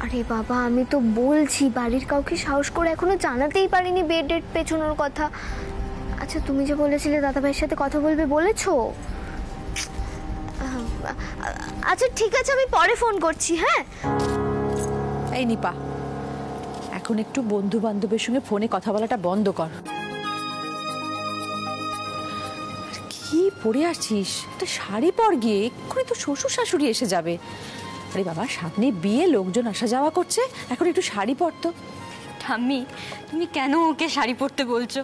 আরে বাবা, আমি তো বলছি বাড়ির কাউকে সাহস করে এখনো জানাতেই পারিনি বিয়ের ডেট পেছনোর কথা। আচ্ছা, তুমি যে বলেছিলে দাদাভাইয়ের সাথে কথা বলবে, বলেছো? আচ্ছা ঠিক আছে, আমি পরে ফোন করছি। হ্যাঁ এই নিপা, এখন একটু বন্ধু বান্ধবের সঙ্গে ফোনে কথা বলাটা বন্ধ কর। কি পরে আসছিস? একটা শাড়ি পর, গিয়ে এক্ষুনি তো শ্বশুর শাশুড়ি এসে যাবে। আরে বাবা, সামনে বিয়ে, লোকজন আসা যাওয়া করছে, এখন একটু শাড়ি পর তো। ঠাম্মি, তুমি কেন ওকে শাড়ি পরতে বলছো?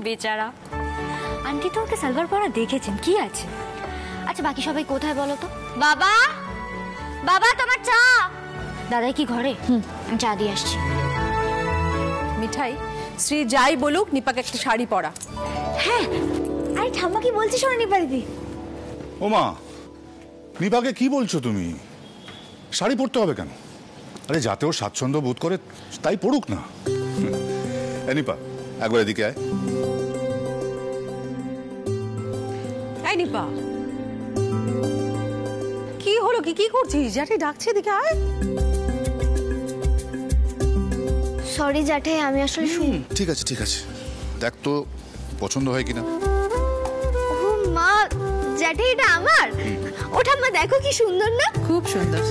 বেচারা আন্টি তো ওকে সালভার পরা দেখেছেন, কি আছে। আচ্ছা বাকি সবাই কোথায় বলো তো? বাবা, বাবা তোমার চা। দাদাই কি ঘরে? আমি চা দিয়ে আসছি। মিঠাই, শ্রী যাই বলুক, নিপাকে একটা শাড়ি পরা। হ্যাঁ, আরে ঠাম্মা কি বলছি শোনো নিপা দিদি। ওমা, নিপাকে কি বলছো তুমি? শাড়ি পরতে হবে কেন? আরে যাতে ও স্বাচ্ছন্দ্য বোধ করে তাই পড়ুক না। নিপা, একবার এদিকে আয়। এই নিপা, কি হলো? কি করছিস? জ্যাঠাই ডাকছে, এদিকে আয়। সরি জ্যাঠাই, আমি আসলে ঠিক আছে ঠিক আছে, দেখ তো পছন্দ হয় কিনা। ও মা, জ্যাঠাই এটা আমার। ওটা মা দেখো কি সুন্দর না? খুব সুন্দর।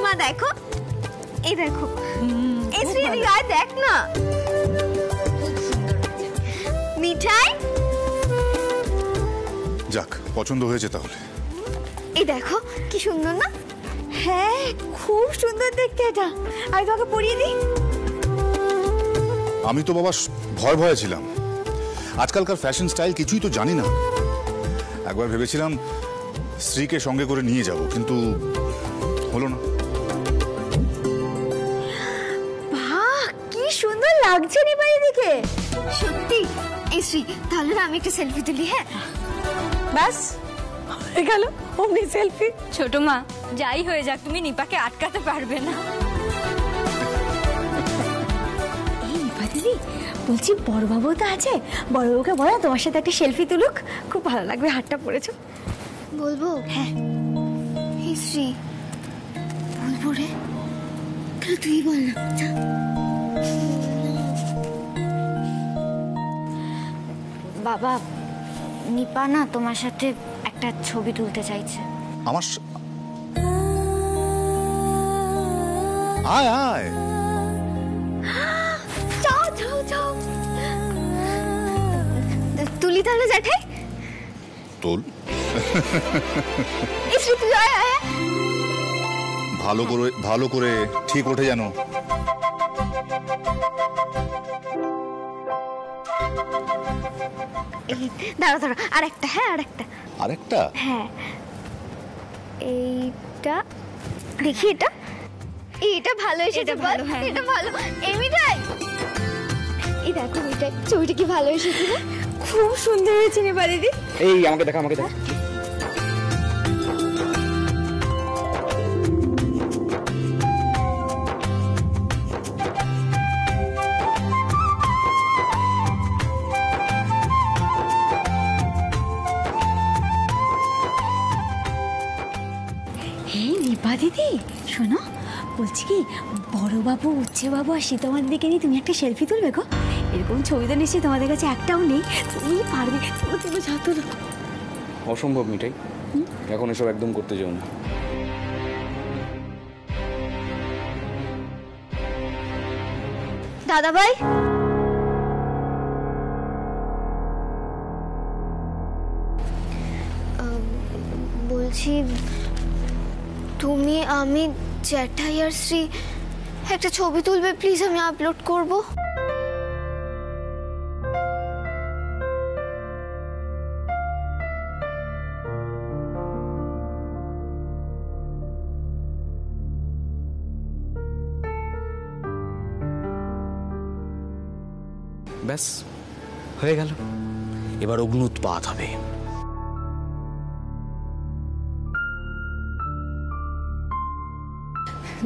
মা দেখো, এই দেখো, এই শ্রী গায়ে দেখ না। মিঠাই, যাক, পছন্দ হয়েছে তাহলে। এই দেখো কি সুন্দর না? হ্যাঁ, খুব সুন্দর দেখতে এটা। আমি তোমাকে পরিয়ে দিই। আমি তো বাবা ভয় ভয়ে ছিলাম, আজকালকার ফ্যাশন স্টাইল কিছুই তো জানি না। একবার ভেবেছিলাম স্ত্রীকে সঙ্গে করে নিয়ে যাব, কিন্তু হলো না। বাহ, কি সুন্দর লাগছে রে ভাই দিকে। সত্যি এই শ্রী, তাহলে না আমি একটা সেলফি তুলি। হ্যাঁ ব্যাস হয়ে গেল, অমনি সেলফি। ছোট মা, যাই হয়ে যাক, তুমি নিপাকে আটকাতে পারবে না। এই নিপা দিদি, বলছি বড়বাবু তো আছে, বড়বাবুকে বলো তোমার সাথে একটা সেলফি তুলুক, খুব ভালো লাগবে। হাতটা পরেছো। বলবো? হ্যাঁ। এই শ্রী, বলবো রে? তুই বল না। বাবা, নিপা না তোমার সাথে একটা ছবি তুলতে চাইছে। আমার আয় আয়। যাও যাও যাও, তুলি তাহলে জ্যাঠাই। তোল। এই শ্রী, তুই আয় আয়। ভালো করে ঠিক ওঠে যেন। দাঁড়া দাঁড়া, আরেকটা। হ্যাঁ আরেকটা। হ্যাঁ, এইটা দেখি, এটা ভালো এসেছে। বল, এটা ভালো। এই মিঠাই, এই দেখো মিঠাই, ছবিটা কি ভালো এসেছে না? খুব সুন্দর হয়েছে রে দিদি। এই আমাকে দেখা। নিপা দিদি শোনো, বলছি কি, বড়বাবু, উচ্ছেবাবু আর সীতামার দিকে নিয়ে তুমি একটা সেলফি তুলবে গো। এরকম ছবি তো নিশ্চয়ই তোমাদের কাছে একটাও নেই, তুমি পারবে। তুমি যা তুলো। অসম্ভব মিঠাই, এখন এসব একদম করতে যাও না। দাদা ভাই, বলছি তুমি, আমি, জ্যাঠাই আর শ্রী একটা ছবি তুলবে প্লিজ, আমি আপলোড করব। ব্যাস হয়ে গেল, এবার অগ্নুৎপাত হবে।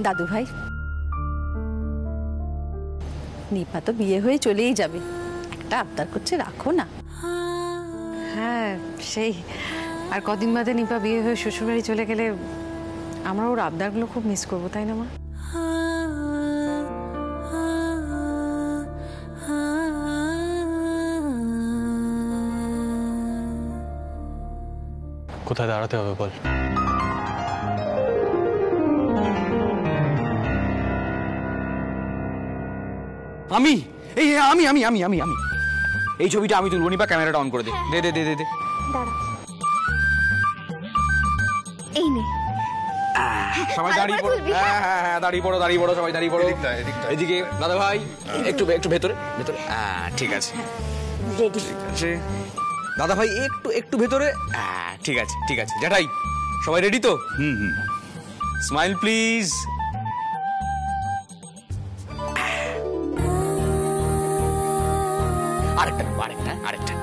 দাদু ভাই, নিপা তো বিয়ে হয়ে চলেই যাবে, একটা আবদার করছে, রাখো না। হ্যাঁ, সেই আর কদিন বাদে নিপা বিয়ে হয়ে শ্বশুরবাড়ি চলে গেলে আমরা ওর আবদারগুলো খুব মিস করবো, তাই না মা? কোথায় দাঁড়াতে হবে বল। আমি এই আমি আমি আমি আমি আমি এই ছবিটা আমি তুলবো। নিপা ক্যামেরাটা অন করে দে। দে দে দে দে দে। দাঁড়া, এই নে। সবাই দাঁড়িয়ে পড়ো। হ্যাঁ হ্যাঁ হ্যাঁ, দাঁড়িয়ে পড়ো, দাঁড়িয়ে পড়ো, সবাই দাঁড়িয়ে পড়ো। এদিকে দাদা ভাই একটু একটু ভেতরে ভেতরে। ঠিক আছে, রেডি। আছে দাদা ভাই একটু একটু ভেতরে। ঠিক আছে ঠিক আছে। জ্যাঠাই সবাই রেডি তো? Smile please. আরেকটা আরেকটা আরেকটা।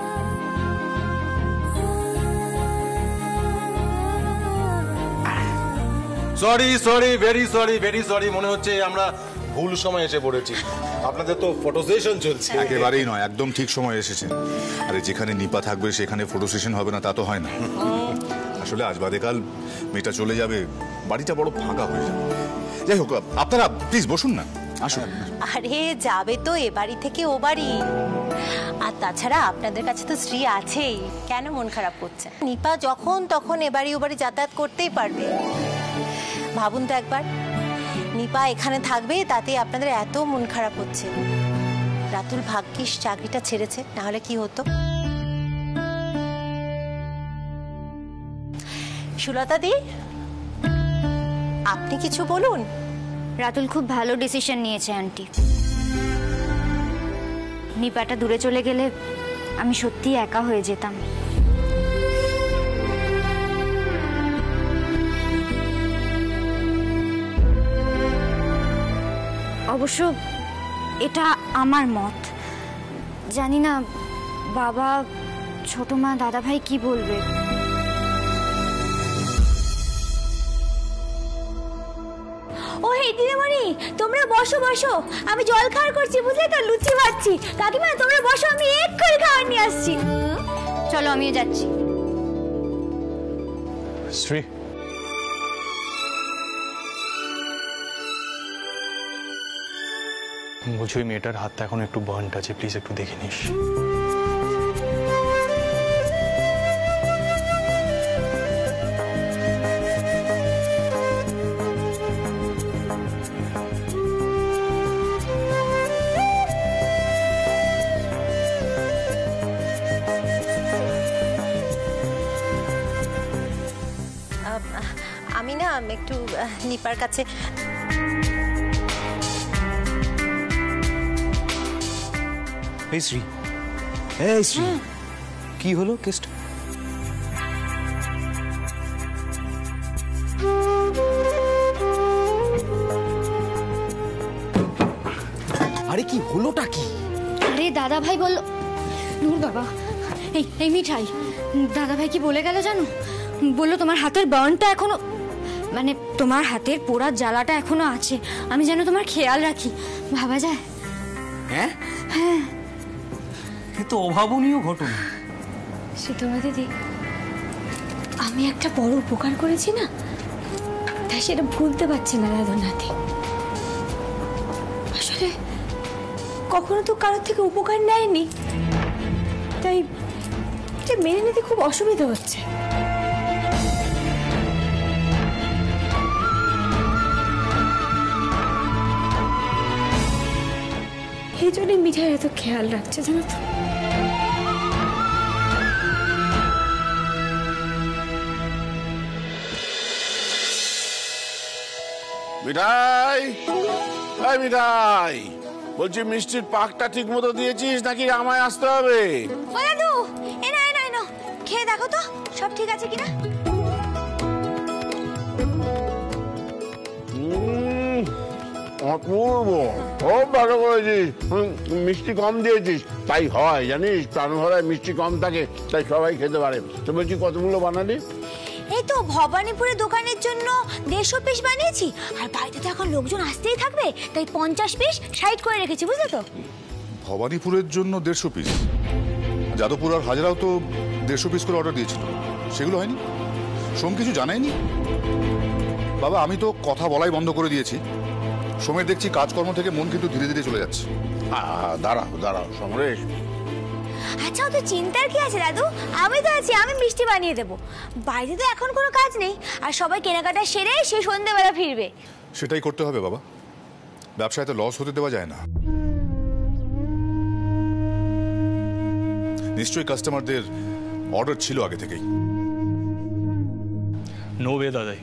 Sorry sorry very sorry very sorry, মনে হচ্ছে আমরা ভুল সময় এসে পড়েছি। আপনাদের তো ফটো সেশন চলছে। একেবারেই নয়, একদম ঠিক সময় এসেছেন। আরে যেখানে নিপা থাকবে সেখানে ফটো সেশন হবে না তা তো হয় না। আসলে আজ বাদে কাল মেয়েটা চলে যাবে, বাড়িটা বড় ফাঁকা হয়ে যাবে। যাই হোক, আপনারা প্লিজ বসুন না, আসুন। আরে যাবে তো এ বাড়ি থেকে ও বাড়ি, আর তাছাড়া আপনাদের কাছে তো স্ত্রী আছেই, কেন মন খারাপ করছে? নিপা যখন তখন এ বাড়ি ও বাড়ি যাতায়াত করতেই পারবে। ভাবুন তো একবার, নিপা এখানে থাকবে তাতে আপনাদের এত মন খারাপ হচ্ছে। রাতুল ভাগ্যিস চাকরিটা ছেড়েছে, না হলে কি হতো? সুলতা দি, আপনি কিছু বলুন। রাতুল খুব ভালো ডিসিশন নিয়েছে আন্টি। নিপাটা দূরে চলে গেলে আমি সত্যি একা হয়ে যেতাম। অবশ্য এটা আমার মত, জানি না বাবা, ছোট মা, দাদা ভাই কি বলবে। ও হে দিদিমণি, তোমরা বসো বসো, আমি জল খাওয়ার করছি, বুঝলে তো, লুচি ভাজছি। কাকিমা তোমরা বসো, আমি এক্ষুনি খাবার নিয়ে আসছি। চলো আমিও যাচ্ছি। শ্রী, বলছি ওই মেয়েটার হাতটা এখন একটু বার্নড আছে, প্লিজ একটু দেখে নিস। আমি না একটু নিপার কাছে। এই শ্রী, এই শ্রী, কি হলো কেসটা? আরে কি হলোটা কি? আরে দাদা ভাই বলল, নূর বাবা, এই মিঠাই, দাদা ভাই কি বলে গেল জানো? বললো তোমার হাতের বার্নটা এখনো, মানে তোমার হাতের পোড়ার জ্বালাটা এখনো আছে, আমি যেন তোমার খেয়াল রাখি। ভাবা যায়? হ্যাঁ হ্যাঁ, এ তো অভাবনীয় ঘটনা। শীতমা দিদি, আমি একটা বড় উপকার করেছি না, তাই সেটা ভুলতে পারছি না রাধানাথে। আসলে কখনো তো কারোর থেকে উপকার নেয়নি, তাই এটা মেনে নিতে খুব অসুবিধা হচ্ছে। এই জন্যই মিঠাই এত খেয়াল রাখছে, জানো তো। মিঠাই, এই মিঠাই, বলছি মিষ্টির পাকটা ঠিক মতো দিয়েছিস নাকি আমায় আসতে হবে? ও দাদু, এনা এনা এনা, খেয়ে দেখো তো সব ঠিক আছে কিনা। অপূর্ব, খুব ভালো করেছিস। মিষ্টি কম দিয়েছিস, তাই হয় জানিস, প্রাণভরায় মিষ্টি কম থাকে তাই সবাই খেতে পারে। তো বলছি কতগুলো বানালি? এই তো ভবানীপুরে দোকানের জন্য 150 পিস বানিয়েছি, আর বাড়িতে তো এখন লোকজন আসতেই থাকবে, তাই 50 পিস সাইড করে রেখেছি, বুঝলে তো। ভবানীপুরের জন্য 150 পিস, যাদবপুর আর হাজরাও তো 150 পিস করে অর্ডার দিয়েছিল, সেগুলো হয়নি? সোম কিছু জানায়নি? বাবা আমি তো কথা বলাই বন্ধ করে দিয়েছি। সময় দেখছি কাজকর্ম থেকে মন কিন্তু ধীরে ধীরে চলে যাচ্ছে। দাঁড়াও দাঁড়াও সমরেশ, আচ্ছা তো চিন্তার কি আছে দাদু, আমি তো আছি, আমি মিষ্টি বানিয়ে দেবো। বাড়িতে তো এখন কোনো কাজ নেই, আর সবাই কেনাকাটা সেরে সে সন্ধ্যেবেলা ফিরবে। সেটাই করতে হবে বাবা, ব্যবসায় তো লস হতে দেওয়া যায় না। নিশ্চয়ই কাস্টমারদের অর্ডার ছিল আগে থেকেই। নো ওয়ে দাদাই,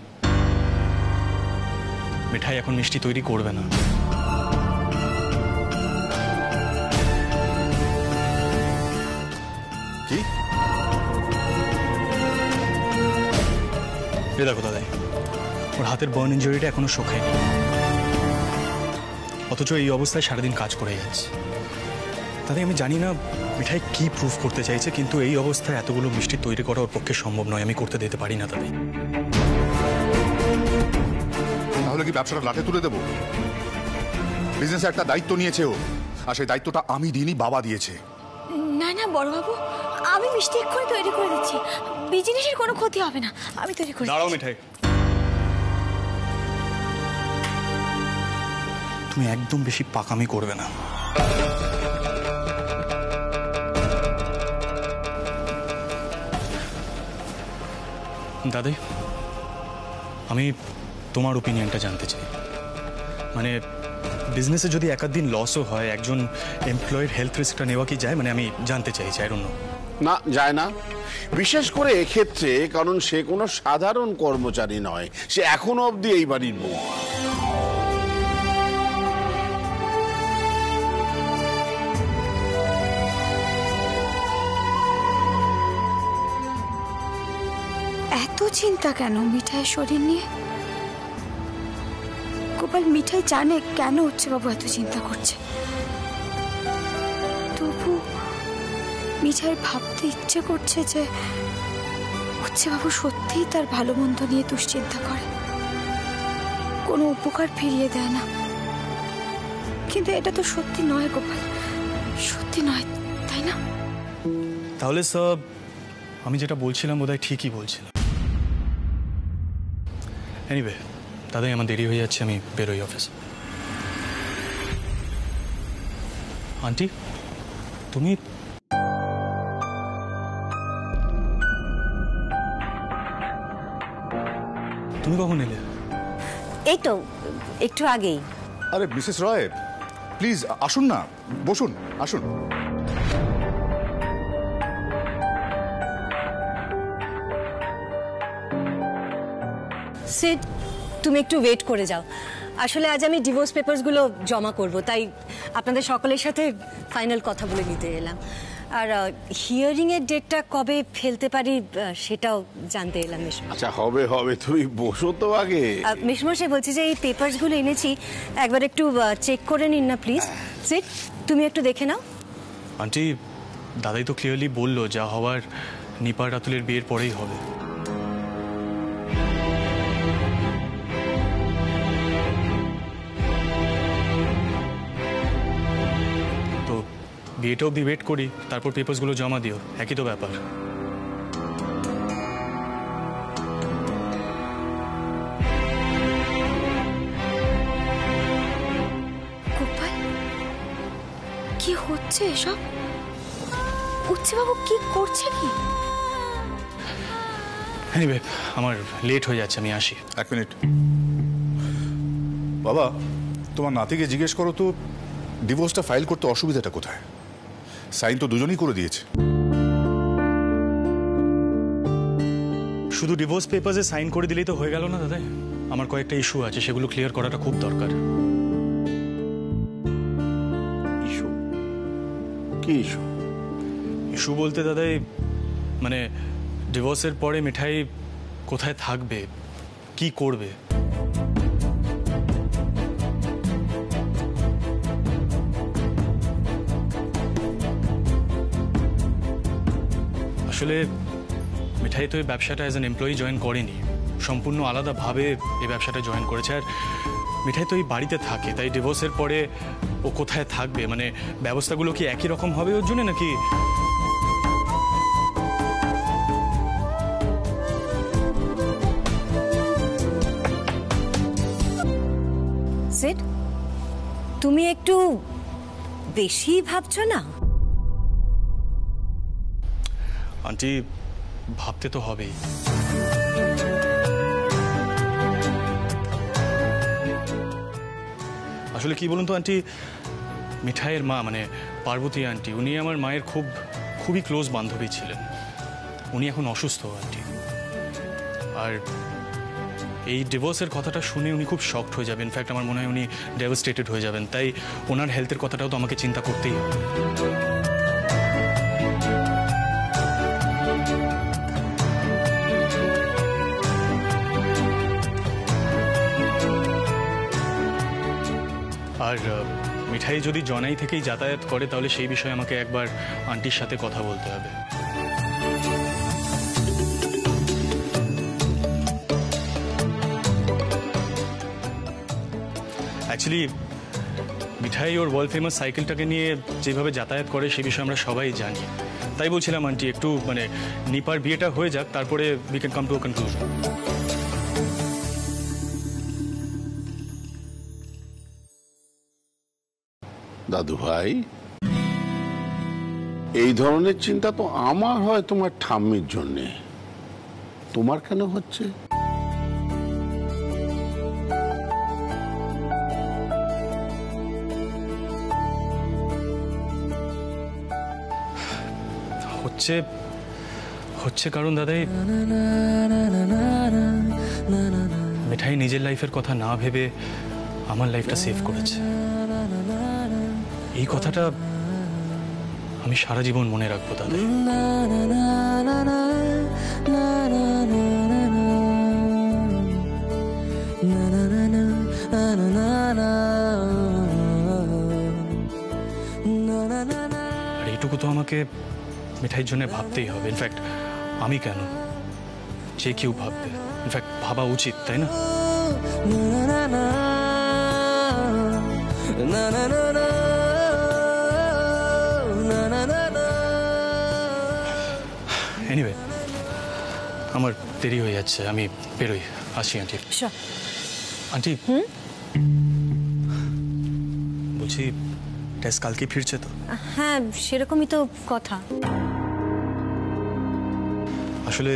মিঠাই এখন মিষ্টি তৈরি করবে না। কি? দেখো দাদাই, ওর হাতের বার্ন ইঞ্জুরিটা এখনো শোকেনি, অথচ এই অবস্থায় সারাদিন কাজ করে যাচ্ছে। দাদাই আমি জানি না মিঠাই কি প্রুফ করতে চাইছে, কিন্তু এই অবস্থায় এতগুলো মিষ্টি তৈরি করা ওর পক্ষে সম্ভব নয়, আমি করতে দিতে পারি না দাদাই। তাহলে কি ব্যবসাটা লাটে তুলে দেবো? বিজনেসে একটা দায়িত্ব নিয়েছে ও, আর সেই দায়িত্বটা আমি দিইনি, বাবা দিয়েছে। না না বড়বাবু, আমি মিষ্টি এক্ষুনি তৈরি করে দিচ্ছি, বিজনেসের কোনো ক্ষতি হবে না, আমি তৈরি করে দাঁড়াও মিঠাই, তুমি একদম বেশি পাকামি করবে না। দাদাই আমি তোমার ওপিনিয়নটা জানতে চাই, মানে বিজনেসে যদি একাধ দিন লসও হয়, একজন এমপ্লয়ের হেলথ রিস্কটা নেওয়া কি যায়? মানে আমি জানতে চাইছি, আই ডোন্ট নো। না যায় না, বিশেষ করে এক্ষেত্রে, কারণ সে কোনো সাধারণ কর্মচারী নয়, সে এখনো অবধি এই বাড়ির বউ। এত চিন্তা কেন মিঠাইয়ের শরীর নিয়ে? গোপাল মিঠাই জানে কেন উচ্চবাবু এত চিন্তা করছে, তবু মিঠাইয়ের ভাবতে ইচ্ছে করছে যে উচ্চবাবু সত্যিই তার ভালো মন্দ নিয়ে দুশ্চিন্তা করে, কোনো উপকার ফিরিয়ে দেয় না। কিন্তু এটা তো সত্যি নয় গোপাল, সত্যি নয়, তাই না? তাহলে সব আমি যেটা বলছিলাম বোধহয় ঠিকই বলছিলাম। এনিওয়ে দাদাই আমার দেরি হয়ে যাচ্ছে, আমি বেরোই অফিস। আন্টি তুমি তুমি কখন এলে? এই তো একটু আগেই। আরে মিসেস রয় প্লিজ আসুন না, বসুন, আসুন। সিড, তুমি একটু ওয়েট করে যাও। আসলে আজ আমি ডিভোর্স পেপারসগুলো জমা করব, তাই আপনাদের সকলের সাথে ফাইনাল কথা বলে নিতে এলাম। আর হিয়ারিং এর ডেটটা কবে ফেলতে পারি সেটাও জানতে এলাম। আচ্ছা হবে হবে, তুমি বসো তো আগে। মিশমশাই বলছি যে এই পেপারসগুলো এনেছি, একবার একটু চেক করে নিন না প্লিজ। সিড, তুমি একটু দেখে নাও। আন্টি দাদাই তো ক্লিয়ারলি বললো যা হওয়ার নিপা রাতুলের বিয়ের পরেই হবে। তো বিয়েটা অবধি ওয়েট করি, তারপর পেপারসগুলো জমা দিও, একই তো ব্যাপার। গোপাল কি হচ্ছে এসব? উচ্চবাবু কি করছে কি? এনিওয়ে আমার লেট হয়ে যাচ্ছে, আমি আসি। এক মিনিট বাবা, তোমার নাতিকে জিজ্ঞেস করো তো ডিভোর্সটা ফাইল করতে অসুবিধাটা কোথায়? সাইন তো দুজনেই করে দিয়েছে। শুধু ডিভোর্স পেপারসে সাইন করে দিলেই তো হয়ে গেল না দাদা, আমার কয়েকটা ইস্যু আছে, সেগুলো ক্লিয়ার করাটা খুব দরকার। ইস্যু? কি ইস্যু? ইস্যু বলতে দাদাই মানে ডিভোর্সের পরে মিঠাই কোথায় থাকবে, কি করবে? আসলে মিঠাই তো এই ব্যবসাটা অ্যাজ অ্যান এমপ্লয়ি জয়েন করেনি, সম্পূর্ণ আলাদাভাবে এই ব্যবসাটা জয়েন করেছে। আর মিঠাই তো এই বাড়িতে থাকে, তাই ডিভোর্সের পরে ও কোথায় থাকবে, মানে ব্যবস্থাগুলো কি একই রকম হবে ওর জন্য নাকি? সিড, তুমি একটু বেশি ভাবছো না? আন্টি, ভাবতে তো হবেই। আসলে কি বলুন তো আন্টি, মিঠাইয়ের মা মানে পার্বতী আন্টি, উনি আমার মায়ের খুবই ক্লোজ বান্ধবী ছিলেন। উনি এখন অসুস্থ আন্টি, আর এই ডিভোর্সের কথাটা শুনে উনি খুব শকড হয়ে যাবেন। ইনফ্যাক্ট আমার মনে হয় উনি ডেভাস্টেটেড হয়ে যাবেন। তাই ওনার হেলথের কথাটাও তো আমাকে চিন্তা করতেই হবে। আর মিঠাই যদি জনাই থেকেই যাতায়াত করে তাহলে সেই বিষয়ে আমাকে একবার আন্টির সাথে কথা বলতে হবে। অ্যাকচুয়ালি মিঠাই ওর ওয়ার্ল্ড ফেমাস সাইকেলটাকে নিয়ে যেভাবে যাতায়াত করে সে বিষয়ে আমরা সবাই জানি। তাই বলছিলাম আন্টি, একটু মানে নিপার বিয়েটা হয়ে যাক, তারপরে we can come to a conclusion. দাদু ভাই, এই ধরনের চিন্তা তো আমার হয় তোমার ঠাম্মির জন্যে, তোমার কেন হচ্ছে? হচ্ছে কারণ দাদাই, মিঠাই নিজের লাইফের কথা না ভেবে আমার লাইফটা সেভ করেছে। এই কথাটা আমি সারা জীবন মনে রাখবো দাদা। আর এইটুকু তো আমাকে মিঠাইয়ের জন্য ভাবতেই হবে। ইনফ্যাক্ট আমি কেন, যে কেউ ভাববে, ইনফ্যাক্ট ভাবা উচিত, তাই না? এনিওয়ে, আমার দেরি হয়ে যাচ্ছে, আমি বেরোই, আসি আন্টি। আন্টি, বলছি টেস্ট কালকে ফিরছে তো? হ্যাঁ, সেরকমই তো কথা। আসলে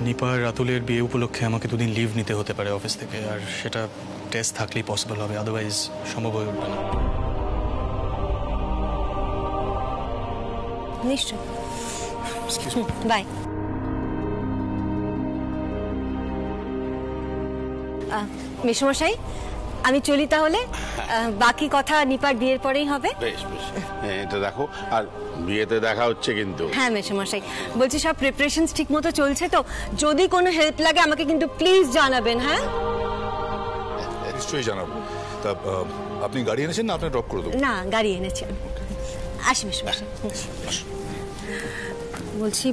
নিপা রাতুলের বিয়ে উপলক্ষে আমাকে দুদিন লিভ নিতে হতে পারে অফিস থেকে, আর সেটা টেস্ট থাকলেই পসিবল হবে, আদারওয়াইজ সম্ভব হয়ে উঠবে না। নিশ্চয়। বাই। মেসমশাই, আমি চলি তাহলে। বাকি কথা নিপার বিয়ের পরেই হবে। বেশ বেশ, এটা দেখো, আর বিয়েতে দেখা হচ্ছে কিন্তু। হ্যাঁ মেসমশাই, বলছি সব প্রিপারেশনস ঠিক মতো চলছে তো? যদি কোনো হেল্প লাগে আমাকে কিন্তু প্লিজ জানাবেন। হ্যাঁ নিশ্চয়ই জানাবো। তা আপনি গাড়ি এনেছেন না আপনি ড্রপ করে দেবো? না, গাড়ি এনেছি। আসি মেসমশাই। বলছি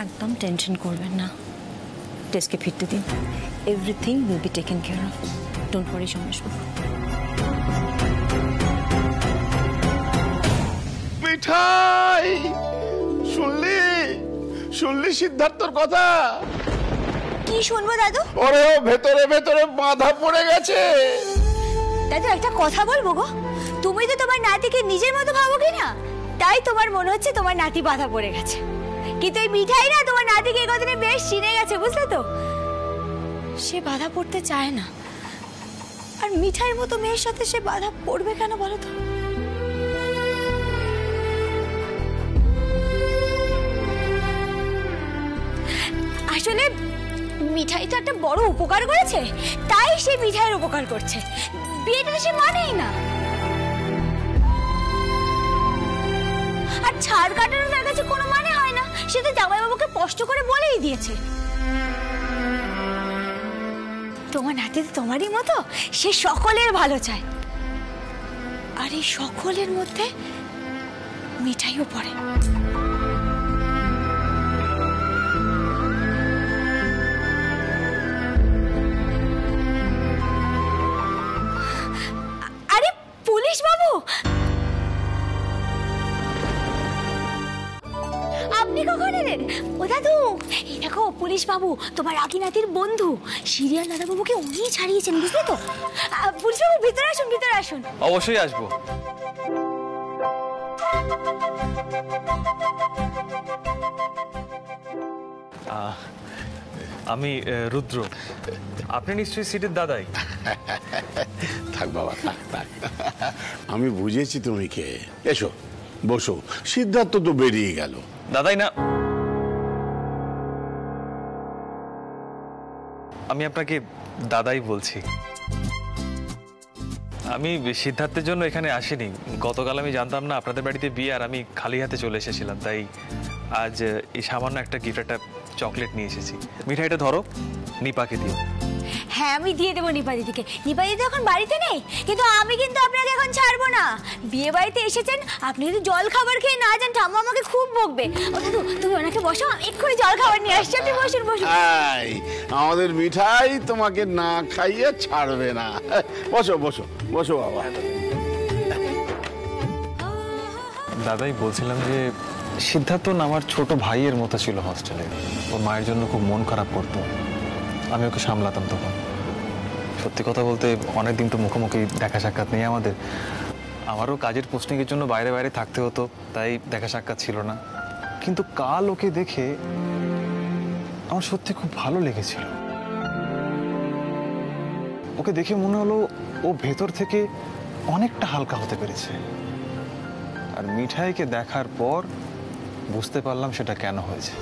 একদম টেনশন করবেন না, টেস্টকে ফিরতে দিন। Everything will be taken care of, don't worry সোমেশবাবু। মিঠাই, শুনলি সিদ্ধার্থর কথা? কি শুনবো দাদু? ওরে ও ভেতরে ভেতরে বাঁধা পড়ে গেছে। দাদু একটা কথা বলবো গো, তুমি তো তোমার নাতিকে নিজের মতো ভাবো কি না, তাই তোমার মনে হচ্ছে তোমার নাতি বাধা পড়ে গেছে। কিন্তু এই মিঠাই না তোমার নাতিকে কতদিনে বেশ চিনে গেছে, বুঝলে তো? সে বাধা পড়তে চায় না, আর মিঠাইয়ের মতো মেয়ের সাথে সে বাধা পড়বে কেন বলো তো? আসলে মিঠাই তো একটা বড় উপকার করেছে, তাই সে মিঠাইয়ের উপকার করছে। বিয়েটা সে মানেই না, আর ছাড় কাটানোর তার কাছে কোনো মানে হয় না। সে তো জামাইবাবুকে স্পষ্ট করে বলেই দিয়েছে, তোমার নাতি তো তোমারই মতো, সে সকলের ভালো চায়। আর এই সকলের মধ্যে মিঠাইও পড়ে। আরে পুলিশ বাবু, আপনি কখন এলেন? ও দাদু, এই দেখো পুলিশ বাবু তোমার রাগি নাতির বন্ধু সিরিয়াল দাদা বাবুকে উনি ছাড়িয়েছেন, বুঝলে তো? পুলিশ বাবু ভিতরে আসুন, ভিতরে আসুন। অবশ্যই আসবো। আমি রুদ্র, আপনি নিশ্চয়ই সিটের দাদাই। থাক বাবা, থাক থাক, আমি বুঝেছি তুমি কে। এসো বসো, সিদ্ধার্থ তো বেরিয়ে গেল। দাদাই না, আমি আপনাকে দাদাই বলছি। আমি সিদ্ধার্থের জন্য এখানে আসিনি। গতকাল আমি জানতাম না আপনাদের বাড়িতে বিয়ে, আর আমি খালি হাতে চলে এসেছিলাম, তাই আজ এই সামান্য একটা গিফট, একটা চকলেট নিয়ে এসেছি। মিঠাইটা ধরো, নিপাকে দিও। হ্যাঁ আমি দিয়ে দেবো নিপা দিদিকে। নিপা দিদি এখন বাড়িতে নেই, কিন্তু আমি কিন্তু আপনাকে এখন ছাড়বো না। বিয়ে বাড়িতে এসেছেন, আপনি যদি জল খাবার খেয়ে না যান ঠাম্মা আমাকে খুব বকবে। ও দাদু তুমি ওনাকে বসো, এক্ষুনি জল খাবার নিয়ে আসছি, আপনি বসুন বসুন। আমাদের মিঠাই তোমাকে না খাইয়ে ছাড়বে না। বসো বসো বসো বাবা। দাদাই বলছিলাম যে সিদ্ধার্থ আমার ছোট ভাইয়ের মতো ছিল হস্টেলে। ওর মায়ের জন্য খুব মন খারাপ করতো, আমি ওকে সামলাতাম তখন। সত্যি কথা বলতে অনেকদিন তো মুখোমুখি দেখা সাক্ষাৎ নেই আমাদের। আমারও কাজের পোস্টিংয়ের জন্য বাইরে বাইরে থাকতে হতো, তাই দেখা সাক্ষাৎ ছিল না। কিন্তু কাল ওকে দেখে আমার সত্যি খুব ভালো লেগেছিল। ওকে দেখে মনে হলো ও ভেতর থেকে অনেকটা হালকা হতে পেরেছে। আর মিঠাইকে দেখার পর বুঝতে পারলাম সেটা কেন হয়েছে।